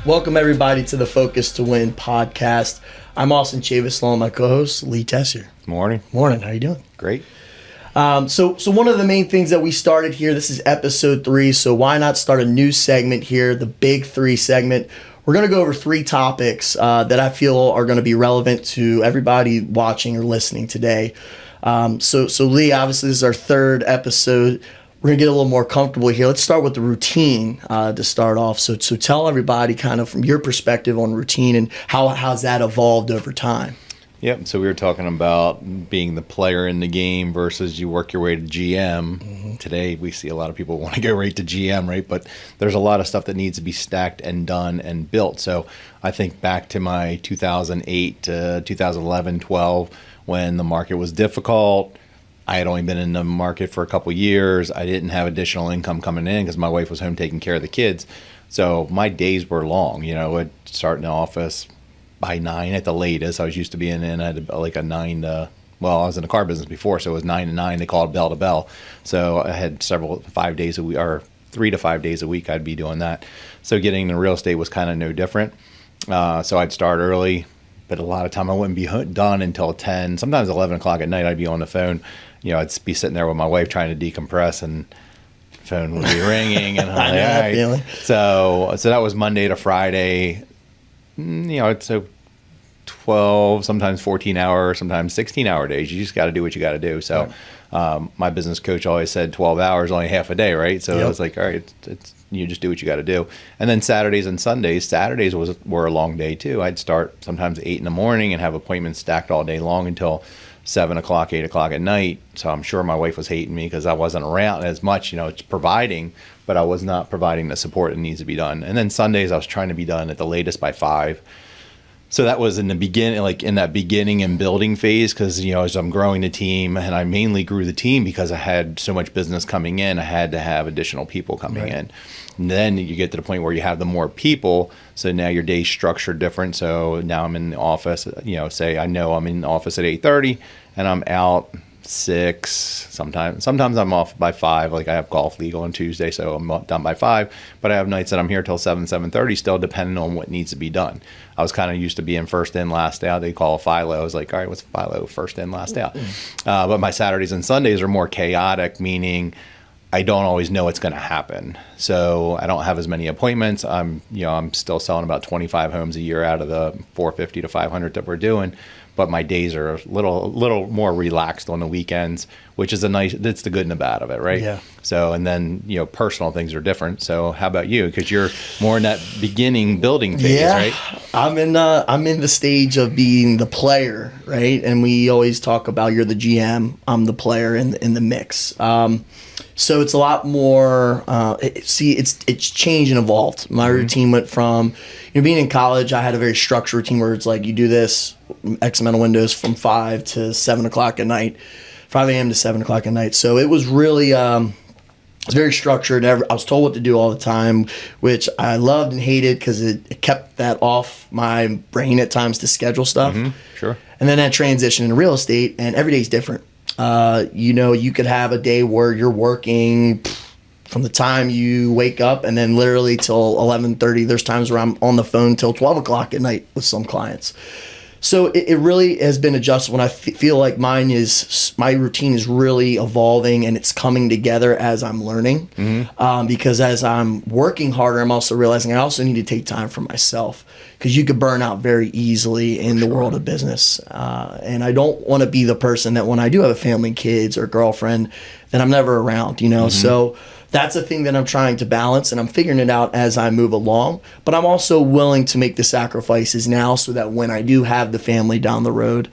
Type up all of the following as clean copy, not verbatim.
Welcome everybody to the Focus to Win podcast. I'm Austin Chavis, along with my co-host Lee Tessier. Morning. Morning. How you doing? Great. So one of the main things that we started here, this is episode 3, so why not start a new segment here, the Big 3 segment. We're going to go over 3 topics that I feel are going to be relevant to everybody watching or listening today. So Lee, obviously this is our 3rd episode. We're going to get a little more comfortable here. Let's start with the routine to start off. So tell everybody kind of from your perspective on routine and how's that evolved over time. Yep. So we were talking about being the player in the game versus you work your way to GM. Mm-hmm. Today we see a lot of people want to go right to GM, right? But there's a lot of stuff that needs to be stacked and done and built. So I think back to my 2008 to 2011, 12, when the market was difficult. I had only been in the market for a couple years. I didn't have additional income coming in because my wife was home taking care of the kids. So my days were long. You know, I'd start in the office by 9 at the latest. I was used to being in at like a 9 to, well, I was in the car business before, so it was 9 to 9. They called bell to bell. So I had 5 days a week, or 3 to 5 days a week I'd be doing that. So getting into real estate was kind of no different. So I'd start early, but a lot of time I wouldn't be done until 10, sometimes 11 o'clock at night. I'd be on the phone. You know, I'd be sitting there with my wife trying to decompress, and the phone would be ringing. And I'm like, all right. So that was Monday to Friday. You know, so 12, sometimes 14-hour, sometimes 16-hour days. You just got to do what you got to do. So my business coach always said 12 hours, only half a day, right? So I was like, all right, it's you just do what you got to do. And then Saturdays and Sundays. Saturdays were a long day too. I'd start sometimes 8 in the morning and have appointments stacked all day long until 7 o'clock, 8 o'clock at night. So I'm sure my wife was hating me because I wasn't around as much. You know, it's providing, but I was not providing the support that needs to be done. And then Sundays, I was trying to be done at the latest by 5. So that was in the beginning, like in that beginning and building phase, because, you know, as I'm growing the team, and I mainly grew the team because I had so much business coming in, I had to have additional people coming in. And then you get to the point where you have the more people, so now your day's structured different. So now I'm in the office, you know, say I know I'm in the office at 8:30 and I'm out 6. Sometimes I'm off by 5. Like I have golf league on Tuesday, so I'm done by 5. But I have nights that I'm here till 7:30 still, depending on what needs to be done. I was kind of used to being first in, last out. They call it FILO. I was like, all right, what's FILO? First in, last out. But my Saturdays and Sundays are more chaotic, meaning I don't always know what's going to happen. So I don't have as many appointments. I'm still selling about 25 homes a year out of the 450 to 500 that we're doing. But my days are a little more relaxed on the weekends, which is that's the good and the bad of it, right? Yeah. So, and then, you know, personal things are different. So how about you? Because you're more in that beginning building phase, right? I'm in the stage of being the player, right? And we always talk about you're the GM, I'm the player in the mix. So it's a lot more, it's changed and evolved. My routine went from, you know, being in college, I had a very structured routine where it's like you do this X amount of windows from 5 to 7 o'clock at night, 5 a.m. to 7 o'clock at night. So it was really, it's very structured. I was told what to do all the time, which I loved and hated because it kept that off my brain at times to schedule stuff. Sure. And then I transitioned into real estate, and every day's different. You know, you could have a day where you're working from the time you wake up and then literally till 11:30. There's times where I'm on the phone till 12 o'clock at night with some clients. So it really has been adjusted. When I feel like my routine is really evolving and it's coming together as I'm learning. Because as I'm working harder, I'm also realizing I also need to take time for myself, because you could burn out very easily in the world of business. And I don't want to be the person that when I do have a family, kids, or girlfriend, that I'm never around, you know? So that's a thing that I'm trying to balance, and I'm figuring it out as I move along. But I'm also willing to make the sacrifices now so that when I do have the family down the road,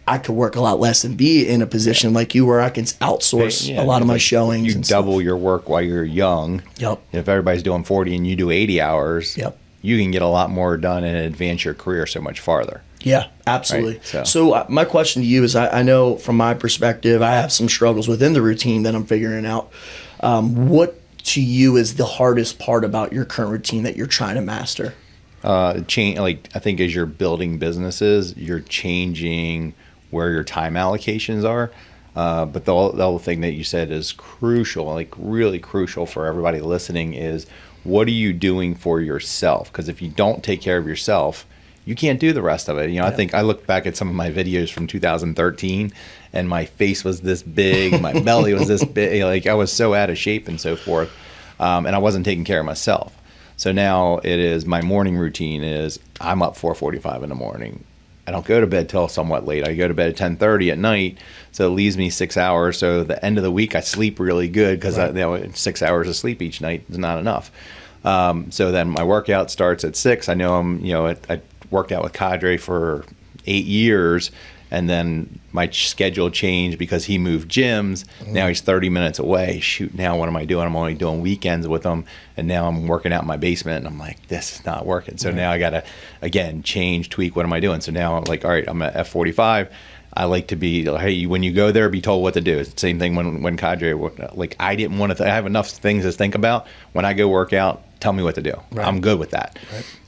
I could work a lot less and be in a position like you where I can outsource a lot of my showings. You double your work while you're young. Yep. If everybody's doing 40 and you do 80 hours, yep, you can get a lot more done and advance your career so much farther. Yeah, absolutely. Right? So my question to you is, I know from my perspective, I have some struggles within the routine that I'm figuring out. What to you is the hardest part about your current routine that you're trying to master? Like I think as you're building businesses, you're changing where your time allocations are. But the other thing that you said is crucial, like really crucial for everybody listening, is what are you doing for yourself? Because if you don't take care of yourself, you can't do the rest of it. I think I look back at some of my videos from 2013 and my face was this big, my belly was this big, like I was so out of shape and so forth. And I wasn't taking care of myself. So now it is, my morning routine is I'm up 4:45 in the morning. I don't go to bed till somewhat late. I go to bed at 10:30 at night. So it leaves me 6 hours. So the end of the week, I sleep really good because 6 hours of sleep each night is not enough. So then my workout starts at 6. I know I worked out with Cadre for 8 years, and then my schedule changed because he moved gyms. Now he's 30 minutes away. Shoot, now what am I doing? I'm only doing weekends with him, and now I'm working out in my basement, and I'm like, this is not working. So now I got to, again, change, tweak, what am I doing? So now I'm like, all right, I'm at F45. I like to be, hey, when you go there, be told what to do. It's the same thing when Cadre, like I didn't want to, I have enough things to think about. When I go work out, tell me what to do. Right. I'm good with that.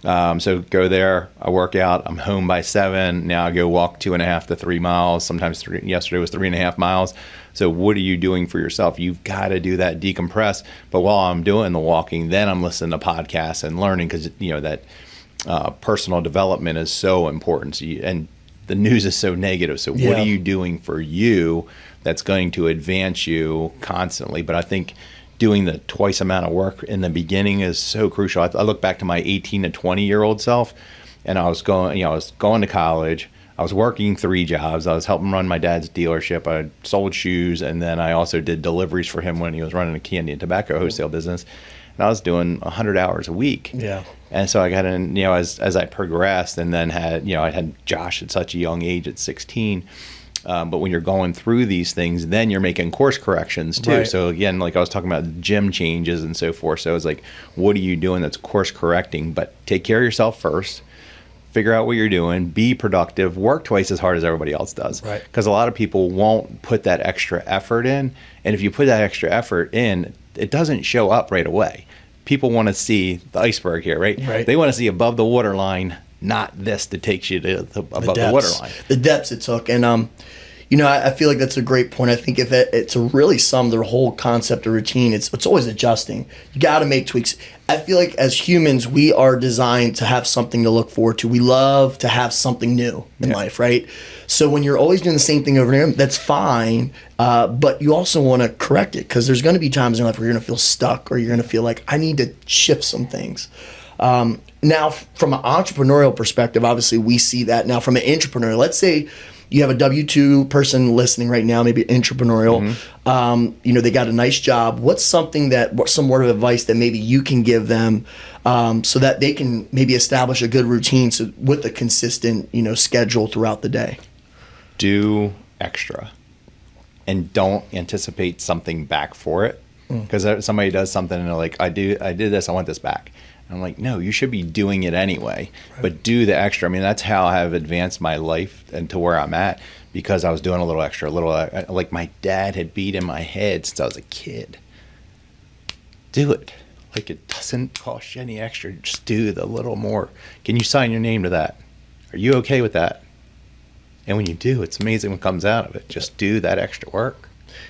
Right. So go there, I work out, I'm home by 7. Now I go walk 2.5 to 3 miles. Sometimes yesterday was 3.5 miles. So what are you doing for yourself? You've got to do that, decompress. But while I'm doing the walking, then I'm listening to podcasts and learning, because that personal development is so important. So and the news is so negative. So what are you doing for you that's going to advance you constantly? But I think doing the twice amount of work in the beginning is so crucial. I look back to my 18 to 20-year-old self, and I was going to college. I was working 3 jobs. I was helping run my dad's dealership. I sold shoes, and then I also did deliveries for him when he was running a candy and tobacco wholesale business. And I was doing 100 hours a week. Yeah. And so I got in, as I progressed, and then I had Josh at such a young age at 16. But when you're going through these things, then you're making course corrections too. Right. So again, like I was talking about gym changes and so forth. So it's like, what are you doing that's course correcting? But take care of yourself first. Figure out what you're doing. Be productive. Work twice as hard as everybody else does. Right. Because a lot of people won't put that extra effort in. And if you put that extra effort in, it doesn't show up right away. People want to see the iceberg here, right? They want to see above the waterline, not this that takes you to above the waterline. The depths it took. And, I feel like that's a great point. I think if it's really the whole concept of routine, it's always adjusting. You got to make tweaks. I feel like as humans, we are designed to have something to look forward to. We love to have something new in life, right? So when you're always doing the same thing over and over, that's fine. But you also want to correct it, because there's going to be times in your life where you're going to feel stuck, or you're going to feel like, I need to shift some things. Now, from an entrepreneurial perspective, obviously we see that. Now, from an entrepreneur, let's say you have a W-2 person listening right now, maybe entrepreneurial. Mm-hmm. They got a nice job. What's some word of advice that maybe you can give them so that they can maybe establish a good routine with a consistent, schedule throughout the day? Do extra, and don't anticipate something back for it. Because somebody does something and they're like, I did this, I want this back. I'm like, no, you should be doing it anyway, but do the extra. I mean, that's how I've advanced my life and to where I'm at, because I was doing a little extra, like my dad had beat in my head since I was a kid. Do it. Like, it doesn't cost you any extra. Just do the little more. Can you sign your name to that? Are you okay with that? And when you do, it's amazing what comes out of it. Just do that extra work.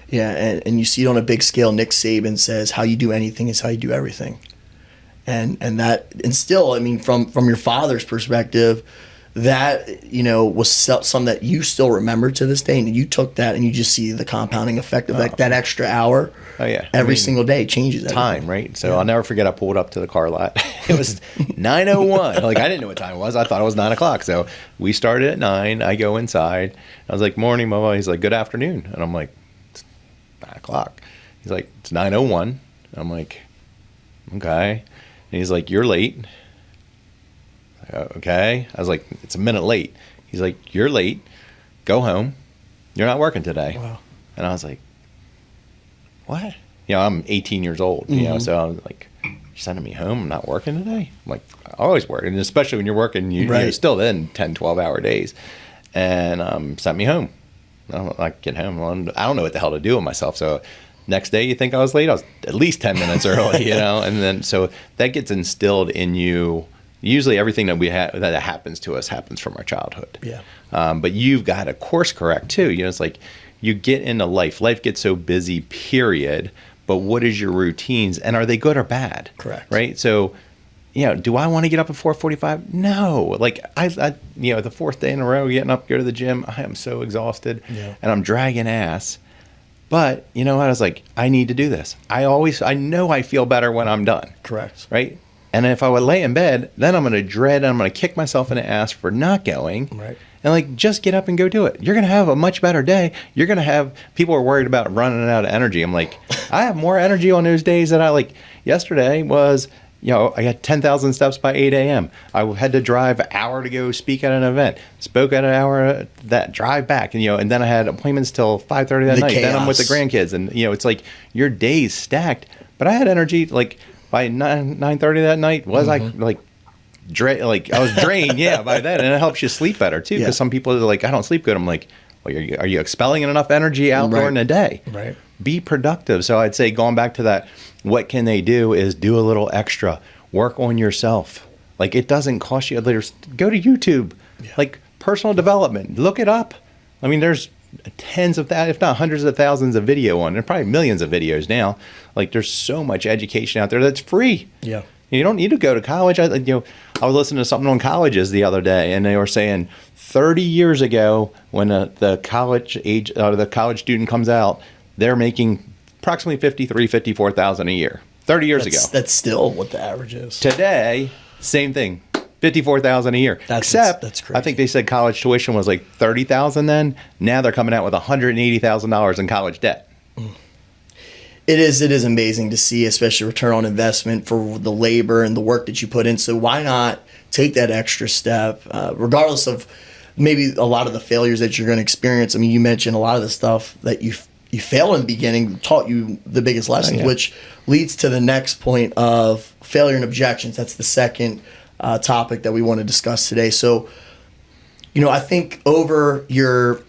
Yeah, and you see it on a big scale. Nick Saban says, how you do anything is how you do everything. And still, I mean, from your father's perspective, that, was something that you still remember to this day, and you took that and you just see the compounding effect of that extra hour every single day changes everything. Time, right? So I'll never forget, I pulled up to the car lot. It was 9:01. Like, I didn't know what time it was. I thought it was 9 o'clock. So we started at 9. I go inside. I was like, morning, Mama. He's like, good afternoon. And I'm like, it's 9 o'clock. He's like, it's 9:01. I'm like, okay. And he's like, you're late. Okay. I was like, it's a minute late. He's like, you're late. Go home. You're not working today. Wow. And I was like, what? I'm 18 years old, so I was like, you're sending me home? I'm not working today? I'm like, I always work. And especially when you're working, you're still in 10, 12-hour days. And sent me home. I'm like, get home. I don't know what the hell to do with myself. So next day, you think I was late? I was at least 10 minutes early, and then so that gets instilled in you. Usually, everything that that happens to us happens from our childhood. Yeah. But you've got to course correct too. It's like you get into life. Life gets so busy, period. but what is your routines, and are they good or bad? Correct. Right. So, do I want to get up at 4:45? No. Like I the fourth day in a row getting up, go to the gym. I am so exhausted, and I'm dragging ass. But I was like, I need to do this. I know I feel better when I'm done. Correct. Right. And if I would lay in bed, then I'm going to dread and I'm going to kick myself in the ass for not going. Right. And like, just get up and go do it. You're going to have a much better day. You're going to have, people are worried about running out of energy. I'm like, I have more energy on those days that yesterday was, I got 10,000 steps by 8 a.m. I had to drive an hour to go speak at an event. Spoke at an hour, that drive back. And then I had appointments till 5:30 that night. Chaos. Then I'm with the grandkids. And, it's like your day's stacked. But I had energy, like, by 9:30 that night, was I I was drained, by then, and it helps you sleep better too. Because some people are like, I don't sleep good. I'm like, well, are you expelling enough energy out during the day? Right. Be productive. So I'd say going back to that, what can they do is do a little extra, work on yourself. Like it doesn't cost you. Go to YouTube, like personal development, look it up. I mean, there's tens of thousands, if not hundreds of thousands of video on, and probably millions of videos now. Like there's so much education out there that's free. Yeah. You don't need to go to college. I was listening to something on colleges the other day, and they were saying 30 years ago, when the college student comes out, they're making approximately $54,000 a year. 30 years ago. That's still what the average is. Today, same thing. $54,000 a year. That's crazy. I think they said college tuition was like $30,000 then. Now they're coming out with $180,000 in college debt. It is amazing to see, especially return on investment for the labor and the work that you put in. So why not take that extra step, regardless of maybe a lot of the failures that you're going to experience? I mean, you mentioned a lot of the stuff that you failed in the beginning taught you the biggest lessons, which leads to the next point of failure and objections. That's the second topic that we want to discuss today. So, I think over your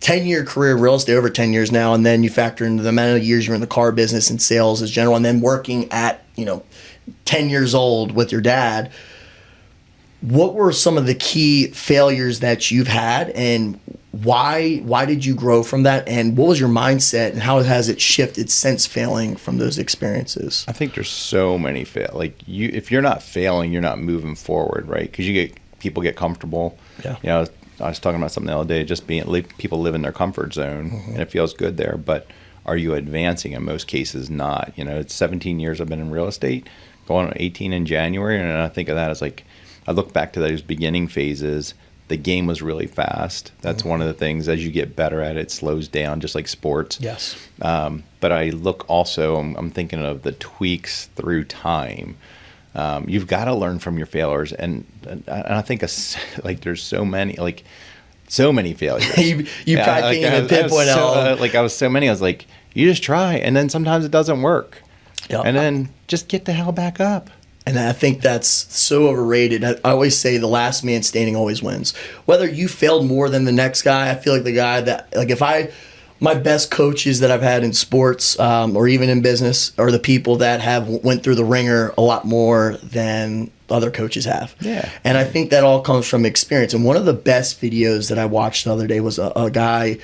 10-year career in real estate, over 10 years now, and then you factor into the amount of years you're in the car business and sales as general, and then working at 10 years old with your dad, what were some of the key failures that you've had, and why did you grow from that, and what was your mindset, and how has it shifted since failing from those experiences? I think there's so many if you're not failing, you're not moving forward, right? Because people get comfortable. Yeah. I was talking about something the other day, just people live in their comfort zone, and it feels good there. But are you advancing? In most cases, not. It's 17 years I've been in real estate, going on 18 in January, and I think of that as like, I look back to those beginning phases. The game was really fast. That's one of the things, as you get better at it, it slows down, just like sports. Yes. But I look also, I'm thinking of the tweaks through time. You've got to learn from your failures, and I think there's so many failures. you probably can't even pinpoint all. I was so many. I was like, you just try, and then sometimes it doesn't work, and then just get the hell back up. And I think that's so overrated. I always say the last man standing always wins. Whether you failed more than the next guy, I feel like the guy that, my best coaches that I've had in sports or even in business are the people that have went through the ringer a lot more than other coaches have. Yeah. And I think that all comes from experience. And one of the best videos that I watched the other day was a guy,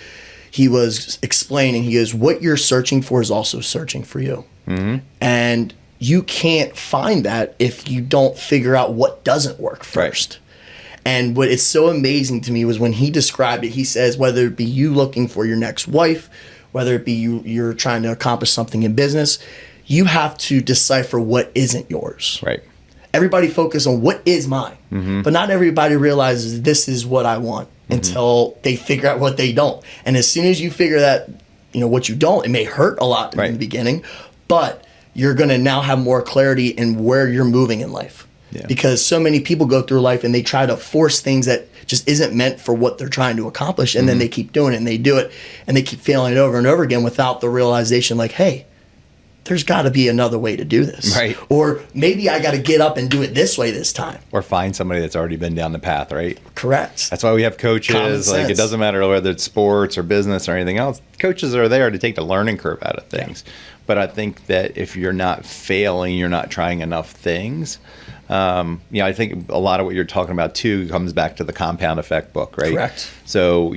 he was explaining, he goes, what you're searching for is also searching for you. Mm-hmm. And you can't find that if you don't figure out what doesn't work first. Right. And what is so amazing to me was when he described it, he says, whether it be you looking for your next wife, whether it be you're trying to accomplish something in business, you have to decipher what isn't yours. Right. Everybody focus on what is mine, but not everybody realizes this is what I want until they figure out what they don't. And as soon as you figure that, what you don't, it may hurt a lot in the beginning, but you're going to now have more clarity in where you're moving in life. Yeah. Because so many people go through life and they try to force things that just isn't meant for what they're trying to accomplish. And then they keep doing it and they do it and they keep failing it over and over again without the realization hey, there's got to be another way to do this. Right. Or maybe I got to get up and do it this way this time. Or find somebody that's already been down the path, right? Correct. That's why we have coaches. It doesn't matter whether it's sports or business or anything else. Coaches are there to take the learning curve out of things. Yeah. But I think that if you're not failing, you're not trying enough things. I think a lot of what you're talking about too comes back to the compound effect book, right? Correct. So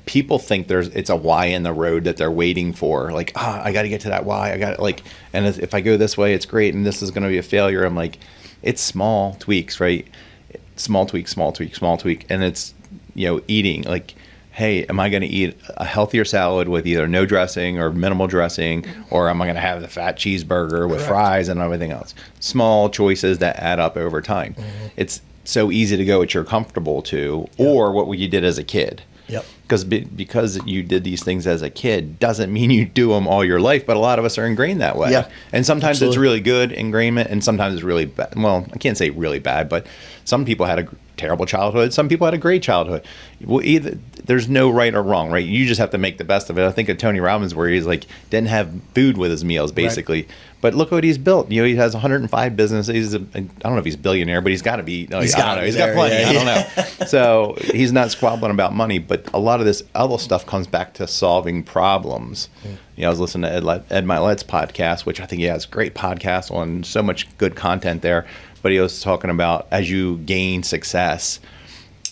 people think it's a Y in the road that they're waiting for. Like, I got to get to that Y. I got like, and if I go this way, it's great. And this is going to be a failure. I'm like, it's small tweaks, right? Small tweak, small tweak, small tweak. And it's, eating like, hey, am I going to eat a healthier salad with either no dressing or minimal dressing, or am I going to have the fat cheeseburger with fries and everything else? Small choices that add up over time. Mm-hmm. It's so easy to go what you're comfortable to, or what you did as a kid. Yep. Because you did these things as a kid doesn't mean you do them all your life, but a lot of us are ingrained that way. Yeah. And sometimes Absolutely. it's really good ingrainment, and sometimes it's really bad. Well, I can't say really bad, but some people had a terrible childhood. Some people had a great childhood. Well, there's no right or wrong, right? You just have to make the best of it. I think of Tony Robbins, where he's like didn't have food with his meals, basically. Right. But look what he's built. He has 105 businesses. I don't know if he's a billionaire, but he's got to be. He's got plenty. Yeah. I don't know. So he's not squabbling about money. But a lot of this other stuff comes back to solving problems. I was listening to Ed Milet's podcast, which I think he has a great podcast on so much good content there. But he was talking about as you gain success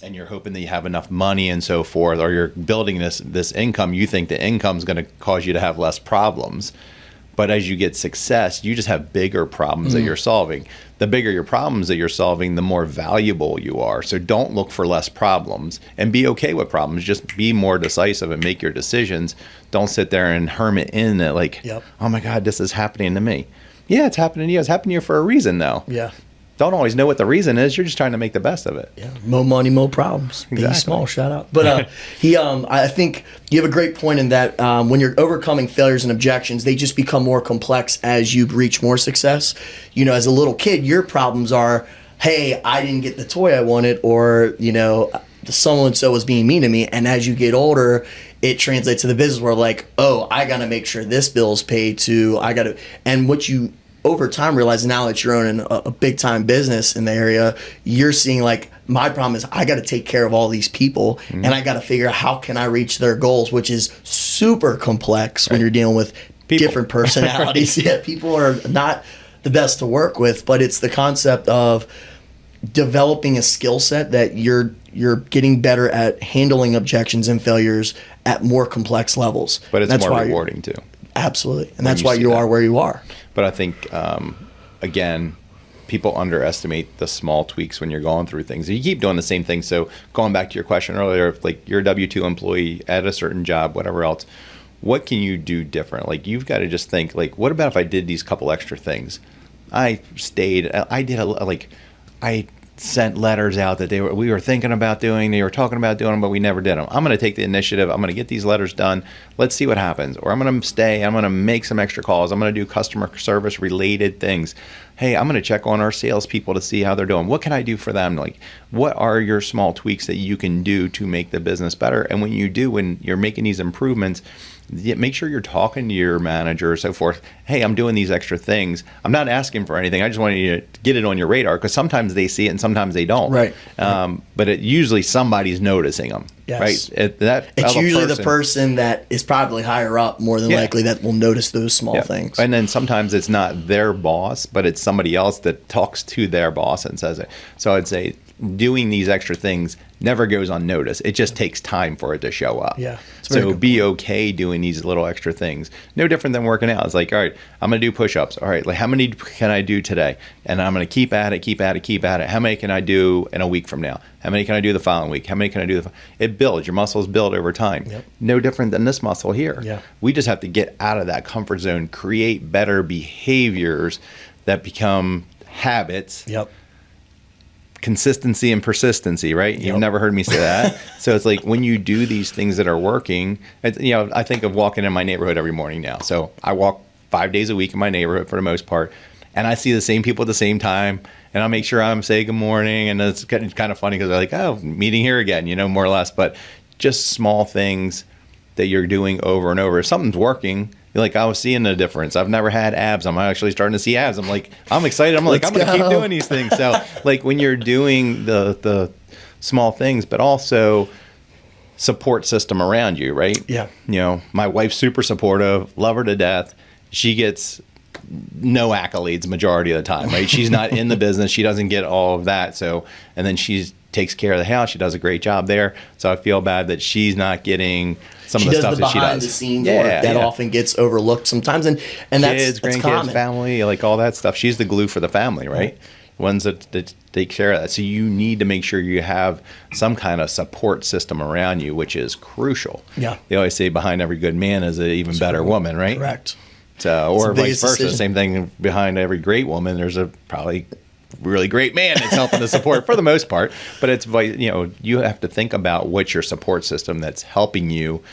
and you're hoping that you have enough money and so forth, or you're building this income, you think the income is going to cause you to have less problems. But as you get success, you just have bigger problems that you're solving. The bigger your problems that you're solving, the more valuable you are. So don't look for less problems and be okay with problems. Just be more decisive and make your decisions. Don't sit there and hermit in it like, oh my God, this is happening to me. Yeah, it's happening to you. It's happening to you for a reason, though. Yeah. Don't always know what the reason is. You're just trying to make the best of it. Yeah. More money, more problems. Exactly. Be small. Shout out. But I think you have a great point in that when you're overcoming failures and objections, they just become more complex as you reach more success. As a little kid, your problems are, hey, I didn't get the toy I wanted, or so-and-so was being mean to me. And as you get older, it translates to the business where like, oh, I got to make sure this bill's paid too. And what you over time realize now that you're owning a big time business in the area, you're seeing like, my problem is I got to take care of all these people, and I got to figure out how can I reach their goals, which is super complex when you're dealing with different personalities. Yeah, people are not the best to work with, but it's the concept of developing a skill set that you're getting better at handling objections and failures at more complex levels. But it's more rewarding too. Absolutely. And that's why you are where you are. But I think, again, people underestimate the small tweaks when you're going through things. You keep doing the same thing. So going back to your question earlier, if like you're a W-2 employee at a certain job, whatever else, what can you do different? Like you've got to just think like, what about if I did these couple extra things? I sent letters out that we were thinking about doing, they were talking about doing them, but we never did them. I'm going to take the initiative. I'm going to get these letters done. Let's see what happens. Or I'm going to stay. I'm going to make some extra calls. I'm going to do customer service related things. Hey, I'm going to check on our salespeople to see how they're doing. What can I do for them? Like, what are your small tweaks that you can do to make the business better? And when you're making these improvements, make sure you're talking to your manager or so forth. Hey, I'm doing these extra things. I'm not asking for anything. I just want you to get it on your radar, because sometimes they see it and sometimes they don't. Right. But usually somebody's noticing them. Yes. Right. It's usually the person that is probably higher up, more than likely, that will notice those small things. And then sometimes it's not their boss, but it's somebody else that talks to their boss and says it. So I'd say doing these extra things never goes unnoticed. It just takes time for it to show up. Yeah. So be okay doing these little extra things. No different than working out. It's like, all right, I'm going to do push-ups. All right, like how many can I do today? And I'm going to keep at it. How many can I do in a week from now? How many can I do the following week? How many can I do it builds. Your muscles build over time. Yep. No different than this muscle here. Yeah. We just have to get out of that comfort zone, create better behaviors that become habits. Yep. Consistency and persistency, right? You've never heard me say that. So it's like when you do these things that are working, I think of walking in my neighborhood every morning now. So I walk 5 days a week in my neighborhood for the most part, and I see the same people at the same time, and I make sure I'm saying good morning, and it's kind of funny because they're like, oh, meeting here again, more or less. But just small things that you're doing over and over. If something's working, like I was seeing the difference. I've never had abs. I'm actually starting to see abs. I'm excited. I'm going to keep doing these things. So like when you're doing the small things, but also support system around you, right? Yeah. My wife's super supportive, love her to death. She gets no accolades majority of the time, right? She's not in the business. She doesn't get all of that. So, and then she takes care of the house. She does a great job there. So I feel bad that she's not getting some of the stuff that she does. Behind the scenes work that often gets overlooked sometimes. And kids, that's grandkids, common. family, like all that stuff. She's the glue for the family, right? Ones that take care of that. So you need to make sure you have some kind of support system around you, which is crucial. Yeah. They always say behind every good man is an even better woman, right? Correct. So, or vice versa. Decision. Same thing behind every great woman. There's a probably really great man that's helping to support for the most part. But it's, you have to think about what's your support system that's helping you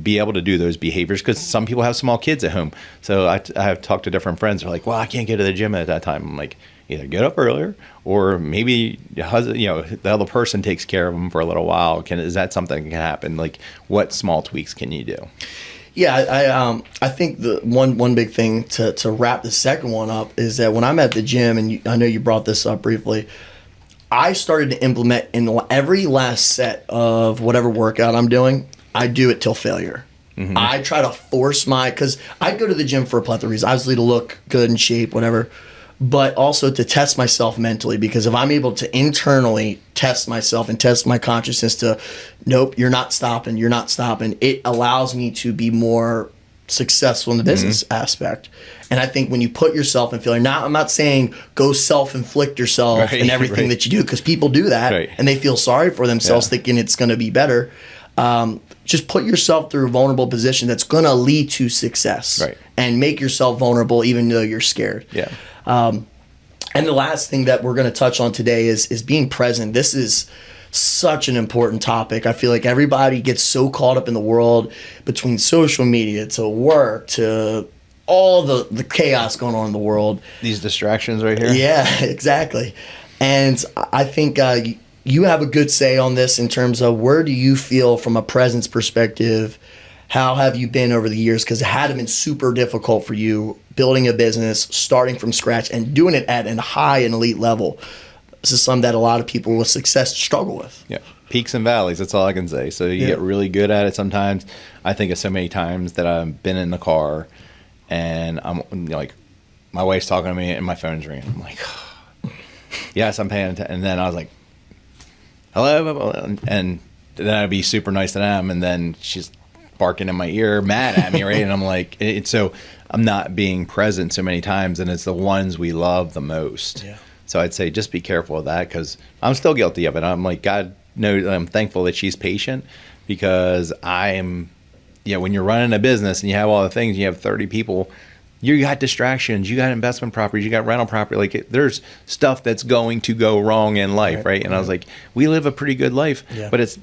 be able to do those behaviors, because some people have small kids at home. So I have talked to different friends. They're like, well, I can't get to the gym at that time. I'm like, either get up earlier, or maybe the other person takes care of them for a little while. Is that something that can happen? Like, what small tweaks can you do? Yeah, I think the one big thing to wrap the second one up is that when I'm at the gym, and I know you brought this up briefly, I started to implement in every last set of whatever workout I'm doing, I do it till failure. Mm-hmm. I try to force because I go to the gym for a plethora of reasons, obviously to look good in shape, whatever, but also to test myself mentally, because if I'm able to internally test myself and test my consciousness to, nope, you're not stopping, it allows me to be more successful in the business aspect. And I think when you put yourself in failure, now I'm not saying go self-inflict yourself in everything that you do, because people do that and they feel sorry for themselves thinking it's going to be better. Just put yourself through a vulnerable position that's going to lead to success, and make yourself vulnerable even though you're scared. Yeah. And the last thing that we're going to touch on today is being present. This is such an important topic. I feel like everybody gets so caught up in the world, between social media to work to all the chaos going on in the world. These distractions right here. Yeah, exactly. And I think you have a good say on this in terms of, where do you feel from a presence perspective? How have you been over the years? Because it had been super difficult for you building a business, starting from scratch, and doing it at a high and elite level. This is something that a lot of people with success struggle with. Yeah, peaks and valleys. That's all I can say. So you get really good at it sometimes. I think of so many times that I've been in the car and I'm like, my wife's talking to me and my phone's ringing. I'm like, yes, I'm paying attention. And then I was like, hello, and then I'd be super nice to them, and then she's barking in my ear, mad at me, right? And I'm like, so I'm not being present so many times, and it's the ones we love the most. Yeah. So I'd say just be careful of that, because I'm still guilty of it. I'm like, God knows, I'm thankful that she's patient, because when you're running a business and you have all the things, you have 30 people, you got distractions, you got investment properties, you got rental property. Like, there's stuff that's going to go wrong in life, right? And I was like, we live a pretty good life, but it's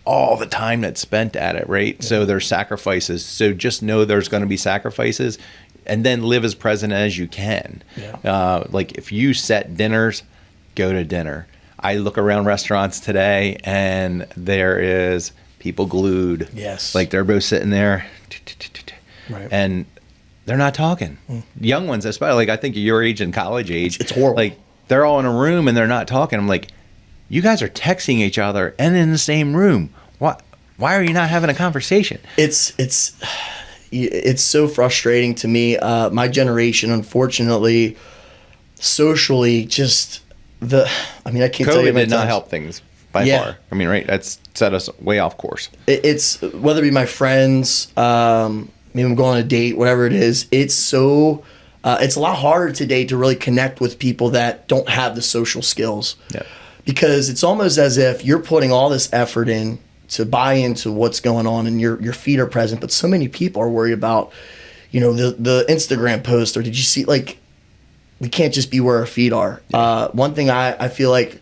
all the time that's spent at it, right? Yeah. So there's sacrifices. So just know there's going to be sacrifices, and then live as present as you can. Yeah. Like, if you set dinners, go to dinner. I look around restaurants today, and there is people glued. Yes. Like, they're both sitting there, and they're not talking. Young ones, especially, like, I think your age and college age. It's horrible. Like, they're all in a room and they're not talking. I'm like, you guys are texting each other and in the same room. Why are you not having a conversation? It's so frustrating to me. My generation, unfortunately, socially, I can't tell you. COVID did not help things by far. I mean, right? That's set us way off course. It's whether it be my friends, maybe I'm going on a date, whatever it is. It's a lot harder today to really connect with people that don't have the social skills. Yeah. Because it's almost as if you're putting all this effort in to buy into what's going on, and your feet are present, but so many people are worried about, the Instagram post, or did you see, like, we can't just be where our feet are. Yeah. One thing I feel like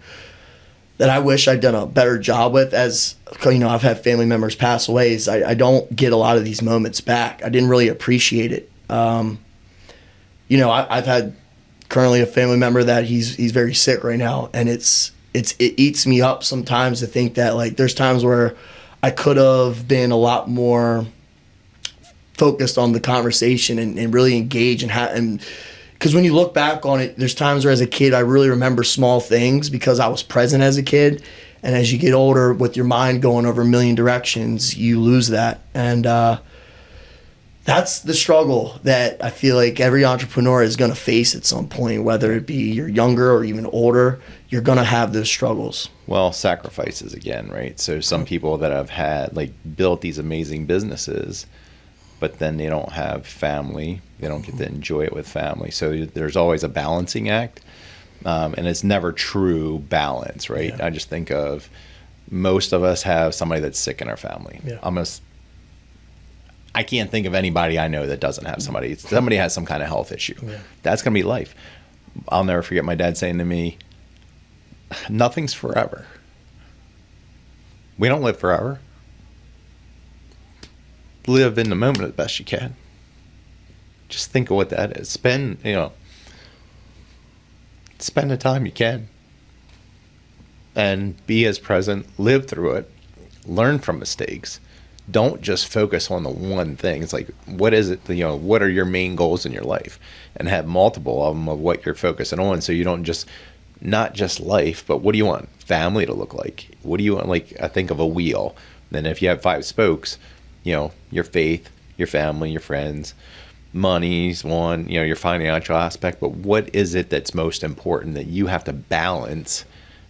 that I wish I'd done a better job with, as I've had family members pass away, is I don't get a lot of these moments back. I didn't really appreciate it. I've had currently a family member that he's very sick right now, and it eats me up sometimes to think that, like, there's times where I could have been a lot more focused on the conversation and really engage and because when you look back on it, there's times where as a kid I really remember small things because I was present as a kid, and as you get older with your mind going over a million directions, you lose that. And That's the struggle that I feel like every entrepreneur is going to face at some point, whether it be you're younger or even older. You're going to have those struggles. Well, sacrifices again, right? So some people that have had like built these amazing businesses, but then they don't have family. They don't get to enjoy it with family. So there's always a balancing act, and it's never true balance, right? Yeah. I just think of most of us have somebody that's sick in our family. Yeah. I can't think of anybody I know that doesn't have somebody. Somebody has some kind of health issue. Yeah. That's going to be life. I'll never forget my dad saying to me, nothing's forever. We don't live forever. Live in the moment as best you can. Just think of what that is. Spend the time you can. And be as present, live through it, learn from mistakes. Don't just focus on the one thing. It's like, what is it, what are your main goals in your life? And have multiple of them of what you're focusing on, so you don't just, not just life, but what do you want family to look like? What do you want? Like, I think of a wheel. Then if you have 5 spokes, your faith, your family, your friends, money's one, your financial aspect, but what is it that's most important that you have to balance?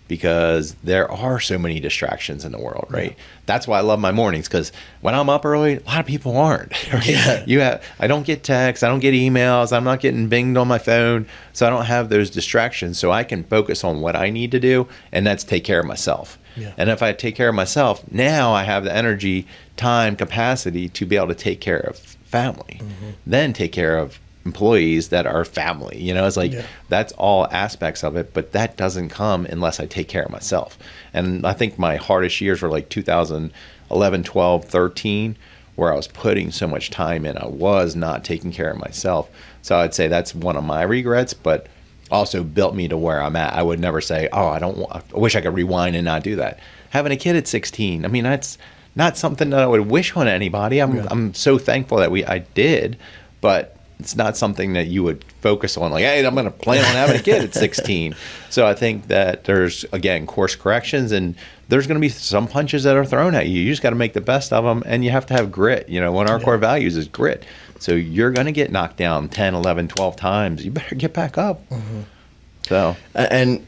Because there are so many distractions in the world, right? Yeah. That's why I love my mornings, because when I'm up early, a lot of people aren't. Right? Yeah. I don't get texts, I don't get emails, I'm not getting binged on my phone, so I don't have those distractions. So I can focus on what I need to do, and that's take care of myself. Yeah. And if I take care of myself, now I have the energy, time, capacity to be able to take care of family, then take care of employees that are family. It's like, that's all aspects of it, but that doesn't come unless I take care of myself. And I think my hardest years were like 2011, 12, 13, where I was putting so much time in. I was not taking care of myself. So I'd say that's one of my regrets, but also built me to where I'm at. I would never say, I wish I could rewind and not do that. Having a kid at 16, I mean, that's not something that I would wish on anybody. I'm so thankful that I did, but it's not something that you would focus on, like, hey, I'm going to plan on having a kid at 16. So I think that there's, again, course corrections, and there's going to be some punches that are thrown at you. You just got to make the best of them, and you have to have grit. One of our core values is grit. So you're going to get knocked down 10, 11, 12 times. You better get back up. So, and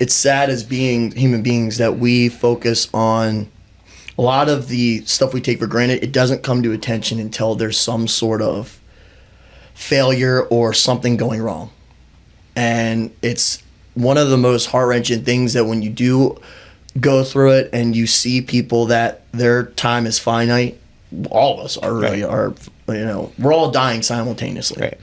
it's sad as being human beings that we focus on a lot of the stuff we take for granted. It doesn't come to attention until there's some sort of failure or something going wrong. And it's one of the most heart-wrenching things that when you do go through it and you see people that their time is finite, all of us are really are, we're all dying simultaneously. Right.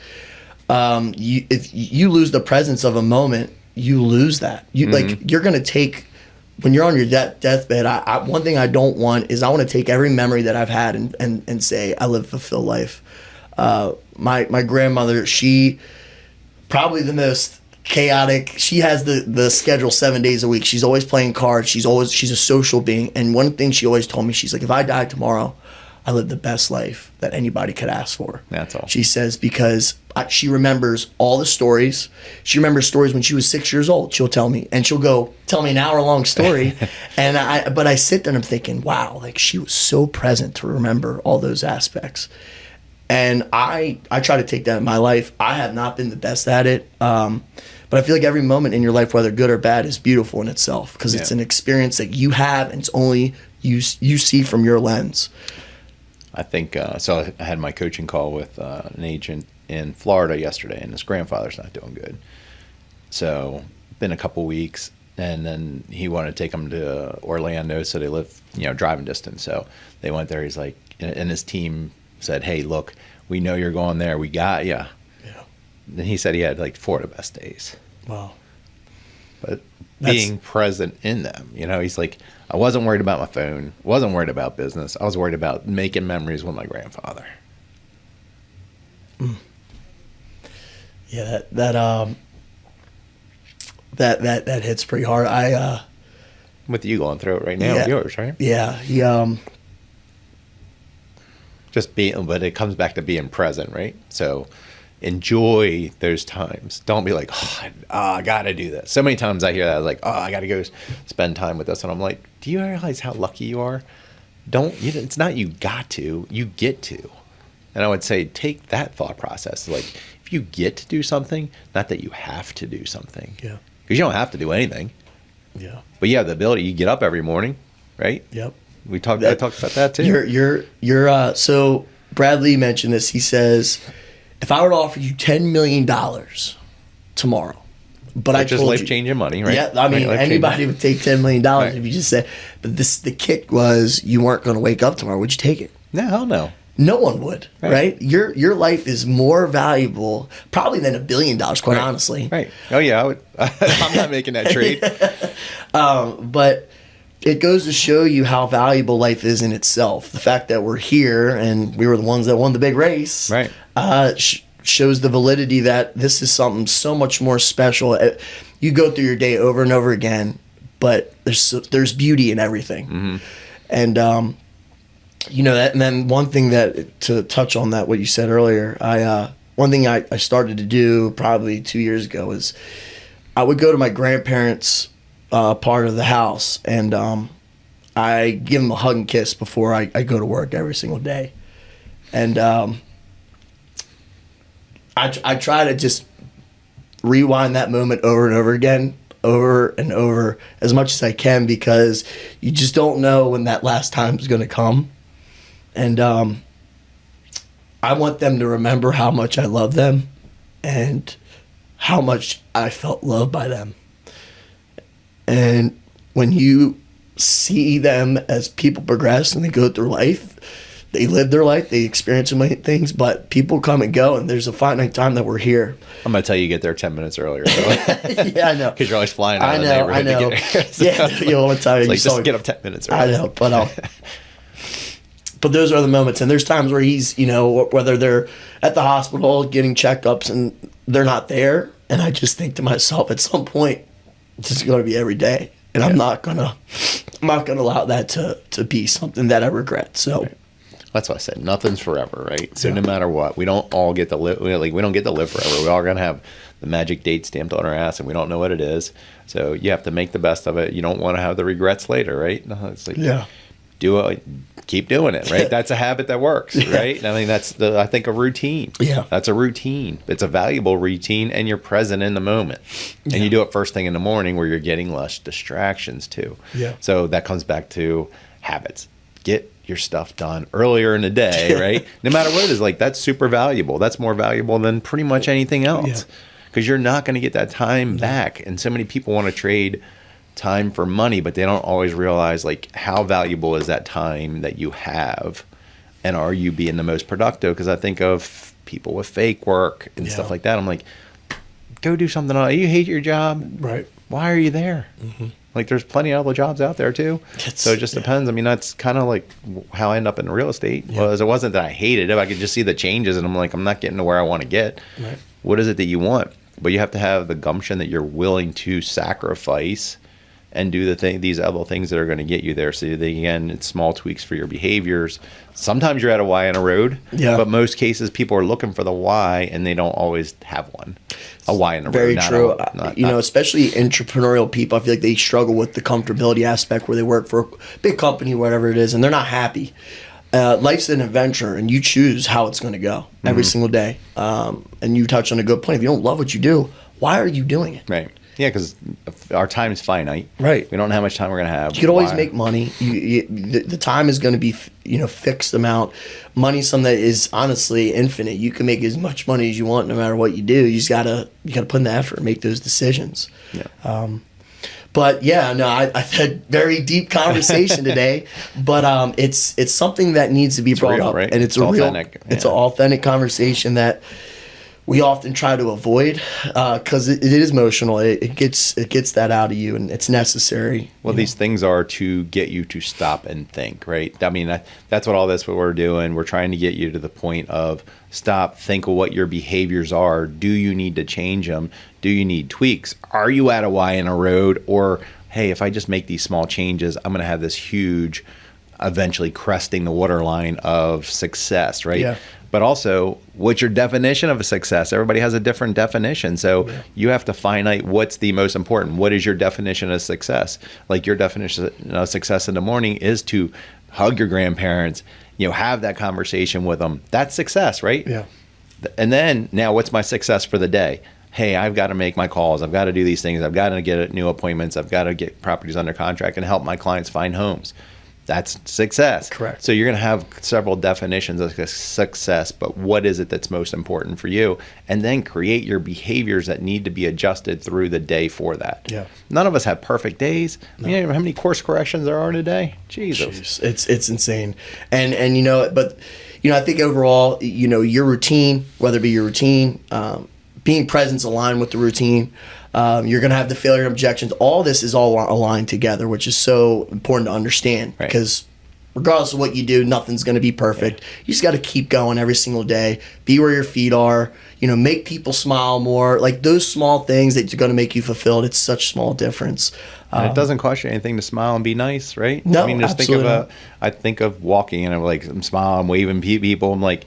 If you lose the presence of a moment, you lose that. Like, you're going to take, when you're on your deathbed, one thing I don't want is I want to take every memory that I've had and say, I lived a fulfilled life. My grandmother, she probably the most chaotic. She has the schedule 7 days a week. She's always playing cards. She's a social being. And one thing she always told me, she's like, if I die tomorrow, I lived the best life that anybody could ask for. That's all. She says, because she remembers all the stories. She remembers stories when she was 6 years old. She'll tell me, and she'll go tell me an hour-long story. But I sit there and I'm thinking, wow, like, she was so present to remember all those aspects. And I try to take that in my life. I have not been the best at it. But I feel like every moment in your life, whether good or bad, is beautiful in itself, because it's an experience that you have, and it's only you see from your lens. I think, so I had my coaching call with an agent in Florida yesterday, and his grandfather's not doing good. So been a couple weeks, and then he wanted to take him to Orlando, so they live, driving distance. So they went there. He's like, and his team said, hey, look, we know you're going there. We got you. Yeah. Then he said he had like 4 of the best days. Wow. But being present in them, he's like, I wasn't worried about my phone, wasn't worried about business. I was worried about making memories with my grandfather. Yeah, that hits pretty hard. With you going through it right now, with yours, right? Yeah, just being, but it comes back to being present, right? So enjoy those times. Don't be like, I gotta do this. So many times I hear that, like, I gotta go spend time with this, and I'm like, do you realize how lucky you are? It's not you got to, you get to. And I would say take that thought process. Like, if you get to do something, not that you have to do something. Yeah. Because you don't have to do anything. Yeah. But you have the ability. You get up every morning, right? Yep. I talked about that too. So Bradley mentioned this. He says, if I were to offer you $10 million tomorrow, but I just told life you, changing money, right? Yeah, I mean, anybody would take $10 million if you just said, but the kick was you weren't going to wake up tomorrow. Would you take it? No, hell no. No one would, right? Your life is more valuable probably than $1 billion, quite honestly. Right. Oh yeah, I would. I'm not making that trade. But it goes to show you how valuable life is in itself. The fact that we're here and we were the ones that won the big race, right? Shows the validity that this is something so much more special. You go through your day over and over again, but there's beauty in everything, and you know that. And then one thing that, to touch on that, what you said earlier, one thing I started to do probably 2 years ago is I would go to my grandparents' part of the house, and I give them a hug and kiss before I go to work every single day, and I try to just rewind that moment over and over again, over and over, as much as I can, because you just don't know when that last time is going to come. And I want them to remember how much I love them and how much I felt loved by them. And when you see them as people progress and they go through life, they live their life, they experience so many things, but people come and go, and there's a finite time that we're here. I'm going to tell you get there 10 minutes earlier. Yeah, I know. Because you're always flying out of the neighborhood to get here. So yeah, you want to tell you. Like, just get up 10 minutes earlier. I know, but those are the moments. And there's times where he's, whether they're at the hospital getting checkups and they're not there, and I just think to myself, at some point, it's just going to be every day. And I'm not going to allow that to be something that I regret. So. Right. That's what I said. Nothing's forever, right? So no matter what, we don't all get to live. We don't get to live forever. We're all gonna have the magic date stamped on our ass, and we don't know what it is. So you have to make the best of it. You don't want to have the regrets later, right? No, it's like do it, keep doing it, right? That's a habit that works, right? I mean, that's I think a routine. Yeah, that's a routine. It's a valuable routine, and you're present in the moment, and you do it first thing in the morning, where you're getting less distractions too. Yeah. So that comes back to habits. Get your stuff done earlier in the day, right? No matter what it is, like, that's super valuable. That's more valuable than pretty much anything else, because you're not going to get that time back. And so many people want to trade time for money, but they don't always realize, like, how valuable is that time that you have, and are you being the most productive? Because I think of people with fake work and stuff like that. I'm like, go do something else. You hate your job, right? Why are you there? Like, there's plenty of other jobs out there too. So it just depends. I mean, that's kind of like how I end up in real estate. Was it wasn't that I hated it. I could just see the changes, and I'm like, I'm not getting to where I want to get. Right. What is it that you want? But you have to have the gumption that you're willing to sacrifice and do these other things that are going to get you there. So again, it's small tweaks for your behaviors. Sometimes you're at a Y in a road, but most cases people are looking for the Y, and they don't always have one. A Y in a road. Very true. Especially entrepreneurial people, I feel like they struggle with the comfortability aspect, where they work for a big company, whatever it is, and they're not happy. Life's an adventure, and you choose how it's going to go every single day. And you touch on a good point. If you don't love what you do, why are you doing it? Right. Yeah, because our time is finite. Right. We don't know how much time we're going to have. You could always make money. The time is going to be, fixed amount. Money's something that is honestly infinite. You can make as much money as you want, no matter what you do. You just gotta put in the effort and make those decisions. Yeah. But yeah, no, I've had very deep conversation today. But it's something that needs to be brought up, right? And it's authentic. It's an authentic conversation that we often try to avoid, because it is emotional. It gets that out of you, and it's necessary. Well, these things are to get you to stop and think, right? I mean, that's what we're doing. We're trying to get you to the point of stop, think of what your behaviors are. Do you need to change them? Do you need tweaks? Are you at a Y in a road? Or, hey, if I just make these small changes, I'm going to have this huge, eventually cresting the waterline of success, right? Yeah. But also, what's your definition of a success? Everybody has a different definition. So you have to finite what's the most important. What is your definition of success? Like, your definition of success in the morning is to hug your grandparents, have that conversation with them. That's success, right? Yeah. And then now what's my success for the day? Hey, I've got to make my calls. I've got to do these things. I've got to get new appointments. I've got to get properties under contract and help my clients find homes. That's success. Correct. So you're going to have several definitions of success, but what is it that's most important for you? And then create your behaviors that need to be adjusted through the day for that. Yeah. None of us have perfect days. No. You know how many course corrections there are in a day? Jesus. Jeez. It's insane. And but I think overall, your routine, whether it be your routine, being presence aligned with the routine, you're going to have the failure and objections. All this is all aligned together, which is so important to understand, right. Because regardless of what you do, nothing's going to be perfect. Yeah. You just got to keep going every single day. Be where your feet are. Make people smile more. Like those small things that are going to make you fulfilled. It's such small difference. And it doesn't cost you anything to smile and be nice, right? No, I mean, just I think of walking and I'm smiling, I'm waving people. I'm like,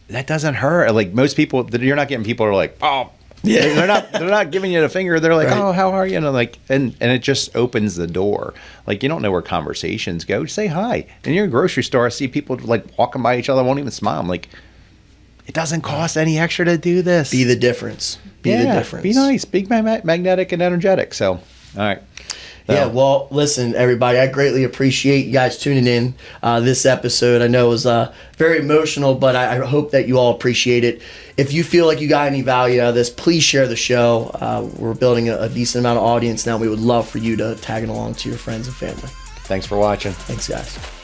that doesn't hurt. Like most people, you're not getting people who are like, oh. Yeah, they're not giving you the finger. They're like, right. Oh, how are you? And it just opens the door. Like you don't know where conversations go. Just say hi. And you're in a grocery store, I see people like walking by each other, won't even smile. I'm like, it doesn't cost any extra to do this. Be the difference. Be the difference. Be nice. Be magnetic and energetic. So, all right. So. Yeah, well, listen, everybody, I greatly appreciate you guys tuning in this episode. I know it was very emotional, but I hope that you all appreciate it. If you feel like you got any value out of this, please share the show. We're building a decent amount of audience now. We would love for you to tag it along to your friends and family. Thanks for watching. Thanks, guys.